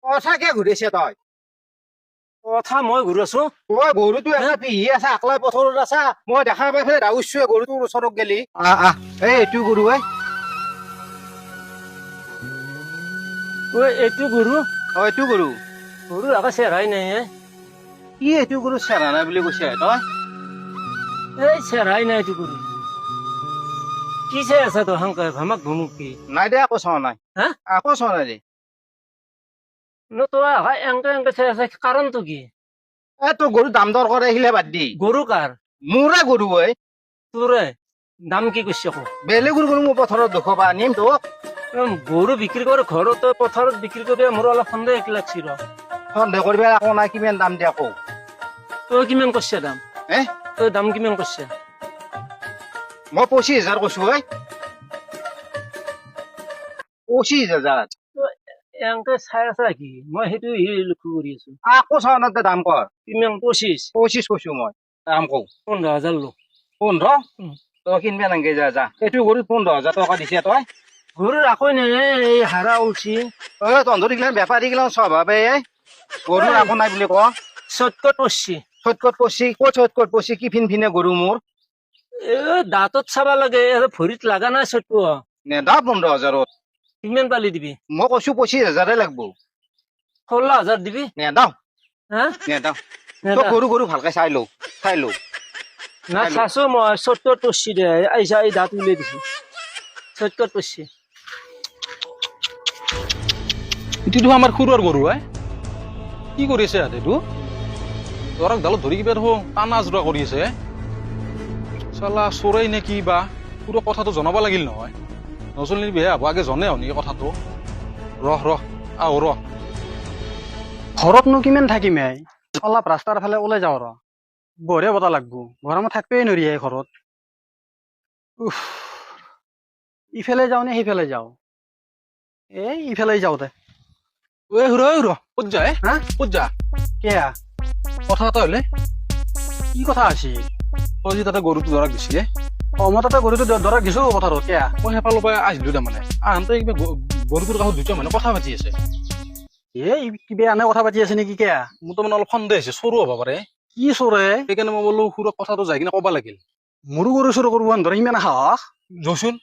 কথা কিয় ঘূৰিছে তই? কথা মই ঘূৰি আছো। তই গৰুটো এটা পিহি আছা, আকলাই পথাৰত আছা। মই দেখা পাই পেলাই ৰাউছোৱে গৰুটোৰ ওচৰত গেলি। এইটো গৰু এইটো গৰু এইটো গৰু। গৰু আকৌ চেৰাই নাই কি এইটো গৰু চেৰা নাই বুলি কৈছে তই? এই চেৰাই নাই এইটো গৰু। কি চাই আছা তই হাংকাই ভামাক ভুমুকি? নাই দে আকৌ চোৱা নাই। হা আকৌ চোৱা নাই দে। তই এংকে এংকে চাই আছা কাৰণটো কি? তোৰ গৰু দাম দৰ কৰে আহিলে বাদ দি। গৰু কাৰ? মোৰে গৰু তোৰে দাম কি কৈছে আকৌ? বেলেগৰ গৰু মোৰ পথাৰত দেখুৱাবা নিম তোক। গৰু বিক্ৰী কৰে ঘৰত তই পথাৰত বিক্ৰী কৰি মোৰ অলপ সন্দেহ লাগছি ৰ। সন্দেহ কৰিবা আকৌ নাই, কিমান দাম দিয়া আকৌ? তই কিমান কৈছে দাম? হে তই দাম কিমান কৈছে? মই 25,000 কৈছো। 25,000 এংকে চাই আছা কি? মই সেইটো লক্ষ্য কৰি আছো। আকৌ চোৱা নাই দাম কৰ। কিমান? 25 কৈছো মই দাম কওঁ। 15,000 লো। 15? তই কিনবা নাংগে যা। এইটো গৰুত 15,000 টকা দিছে তই। গৰু ৰাখৈ নাই এই হাৰা উলছি। তহঁতৰ এইগিলান বেপাৰী গিলান স্বভাৱে গৰু ৰাখো নাই বুলি ক। চটকট পচ্ছি। চটকট পচ্ছি ক'ত চটকট পচ্ছি? কি ফিন ফিনে গৰু মোৰ। দাঁতত চাবা লাগে ভৰিত লাগা নাই চটকু। নেদা 15,000। কিমান পালি দিবি? মই কৈছো 25,000 লাগব। 16,000 দিবি? নেদাও হা নেদাও। তই গৰু ভালকে চাই লও। না চাইছো মই চটকট পচ্ছি দে আইসা এই দাঁত উলিয়াই দিছি। চটকট পচ্ছি। ইটো আমাৰ খুৰৰ গৰু কি কৰিছে ইয়াত? এইটো ধৰক ডালত ধৰি কিবা দেখোন টানা আজৰা কৰি আছে। চালা চোৰেই নে কি বা? খুৰক কথাটো জনাব লাগিল নহয়। নচলিৰ বেয়া হ'ব আগে জনে নেকি কথাটো? আহ ঘৰতনো কিমান থাকিম অলপ ৰাস্তাৰ ফালে ওলাই যাওঁ বঢ়িয়া বতাহ লাগব। গৰমত থাকবই নোৱাৰি ঘৰত। ইফালে যাওঁ নে সেইফালে যাওঁ? ইফালে যাওঁ দে। ক'ত যা হা ক'ত যা? কেয়া কথা এটা হলে কি কথা আছিল? তই যে তাতে গৰুটো ধৰাক দিছিলে, মই তাতে গৰুটো দৰক দিছো পথাৰত। কেয়া মই সেইফালৰ পৰা আহিলো তাৰমানে। আহোঁতে কিবা গৰুটোৰ কাষত দুটা মানুহ কথা পাতি আছে। কিবা এনে কথা পাতি আছে নেকি? কেয়া মোৰ তাৰমানে অলপ সন্দেহ হৈছে, চোৰো হ'ব পাৰে। কি চোৰে? সেইকাৰণে মই বোলো খুৰক কথাটো যাই কিনে ক'বা লাগিল। মোৰো গৰু চুৰ কৰিব ধৰে সিমান সাহস? যচোন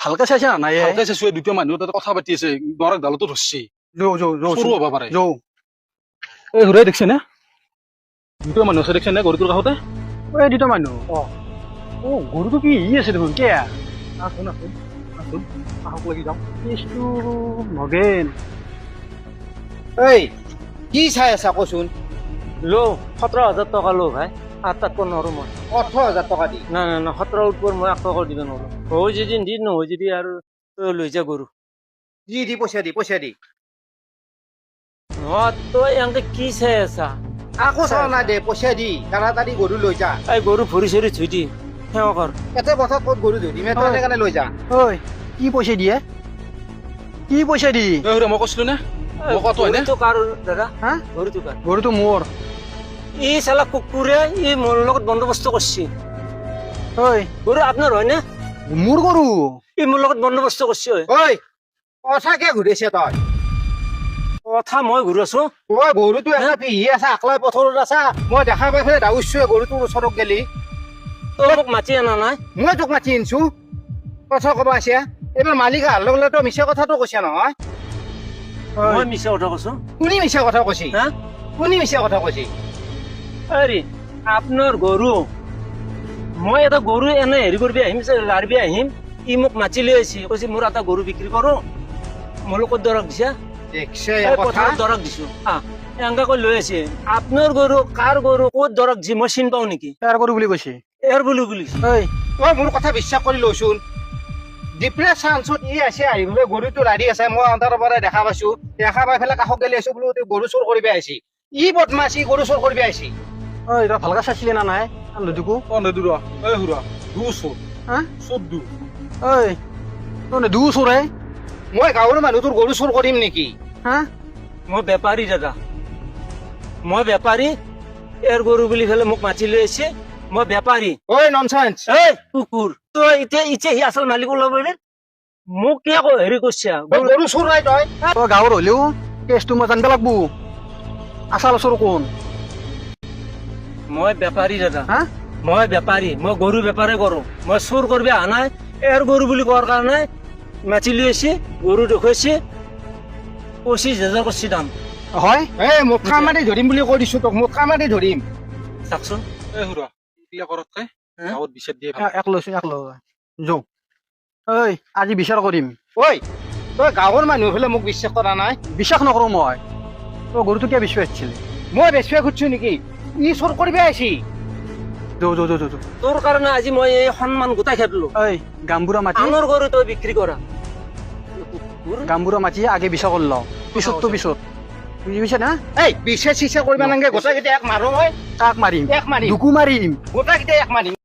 ভালকে চাইছে না নাই? ভালকে চাইছো, দুটা মানুহ তাতে কথা পাতি আছে, দৰাক ডালতো ধৰছি। চোৰো হ'ব পাৰে। ঘূৰাই দেখছে নে? দুটা মানুহ আছে দেখছে নে গৰুটোৰ কাষতে? দুটা মানুহ। গৰুটো কি আছে দেখোন। কেয়া আছোন আহক লাগি যাওঁ। কেছটো নগেন। কি চাই আছা কচোন? লো 17,000 টকা লো ভাই। আর তাক নরো মই 18,000 টকা দি। না 17 উপর মই 1 টাকা দিব নরো। হই যদি দি নহয় যদি আর লৈ যা গরু। দি পইচা দি। তই এংকে কি চাই আছা? আকৌ চোৱা নাই দে, পইচা দি তাড়াতাড়ি গৰু লৈ যা। এই গৰু ভৰি চৰি থুই দি সেৱা কৰ। এতে পথাৰত ক'ত গৰু ধৰিম? তই সেইকাৰণে লৈ যা। কি পইচা দিয়ে? কি পইচা দি? মই কৈছিলো নে মই কত হয় গৰুটো কাৰ দাদা? হা গৰুটো কাৰ? গৰুটো মোৰ। ই চালা কুকুৰে মোৰ লগত বন্দোবস্ত কৰছি। গৰু আপনাৰ হয় না? মোৰ গৰু। মোৰ লগত বন্দোবস্ত কৰছি। কথা কিয় ঘূৰিছে তই? কথা মই ঘূৰি আছো। তই গৰুটো এটা পিহি আছা, আকলাই পথাৰত আছা। মই দেখা পাই পেলাই ৰাউছোৱে গৰুটোৰ ওচৰত গেলি। তই মোক মাতি আনা নাই? মই তোক মাতি আনছো কথা কব আছে। এইবাৰ মালিক অহাৰ লগে লগে তই মিছা কথাটো কৈছা নহয়। মই মিছা কথা কৈছো? কোনে মিছা কথা কৈছি? হা কোনে মিছা কথা কৈছি? আরে আপনার গরু মই এটা গরু এনে হেৰি কৰবি আহিম লাৰবি আহিম। ই মোক মাতি লৈ আহিছে, কৈছে মোৰ এটা গৰু বিক্ৰি কৰো। মোৰ লগত দৰক দিছা? দেখছে কথা। পথাৰত দৰক দিছো। এনেকা কৈ লৈ আছে। আপনাৰ গৰু কাৰ গৰু ক'ত দৰক দি মই চিন পাও নেকি? তাৰ গৰু বুলি কৈছে। এৰ বুলি তই মোৰ কথা বিশ্বাস কৰি লৈছোন। ডিপ্ৰেছনছত আছে আহিবলৈ গৰুটো লাৰি আছে। মই অন্তাৰ পৰা দেখা পাইছো। দেখা পাই পেলাই কাষত গেলি আছো বোলো গৰু চোৰ কৰিব আহিছি। বদমাছি গৰু চোৰ কৰিব আহিছি। তই ভালকে চাইছিলি না নাই লুডুকো? দু চোৰে। মই গাঁৱৰ মানুহ তোৰ গৰু চোৰ কৰিম নেকি? মই বেপাৰী দাদা, মই বেপাৰী। এৰ গৰু বুলি ফেলে মোক মাতি লৈ আহিছে। মই বেপাৰী। ননসেন্স। কুকুৰ তই এতিয়া সি আচল মালিক ওলাব মোক কি আকৌ হেৰি কৰিছে? গৰু চোৰ নাই তই। গাঁৱৰ হলেও কেছটো মই জানিব লাগবো আচাল ওচৰ কোন মই বেপাৰী দাদা হা মই বেপাৰী মই গৰু বেপাৰে কৰো মই চোৰ কৰিব অহা নাই এৰ গৰু বুলি কোৱাৰ কাৰণে মাতি লৈ আহিছে গৰু দেখুৱাইছে 25,000 কৰিছে দাম হয় এই মুঠা মাৰি ধৰিম বুলি কৈ দিছো তোক মুঠা মাৰি ধৰিম চাওকচোন এই সুৰা এইগিলা কৰাতকে হা? গাঁৱত বিচাৰ দিয়ে এক লৈছো এক লৈ যাওঁ ঐ আজি বিচাৰ কৰিম ঐ তই গাঁৱৰ মানুহ হ'লে মোক বিশ্বাস কৰা নাই বিশ্বাস নকৰো মই তই গৰুটো কিয় বিচাৰি আহিছিলি মই বেছিয়ে খুজিছো নেকি ই চোৰ কৰিব আহিছি যাওঁ যাওঁ যাওঁ যাওঁ তোৰ কাৰণে আজি মই এই সন্মান গোটাই খেদলো ঐ গামবুঢ়া মাতি আনৰ গৰু তই বিক্ৰী কৰা কুকুৰ গামবুঢ়া মাতি আগে বিচাৰ কৰি লওঁ পিছততো পিছত বুজি পাইছা না এই বিছে চিছে কৰিব নালাগে গোটেইকেইটা এক মাৰো মই কাক মাৰিম এক মাৰিম দুকু মাৰিম গোটেইকেইটা এক মাৰিম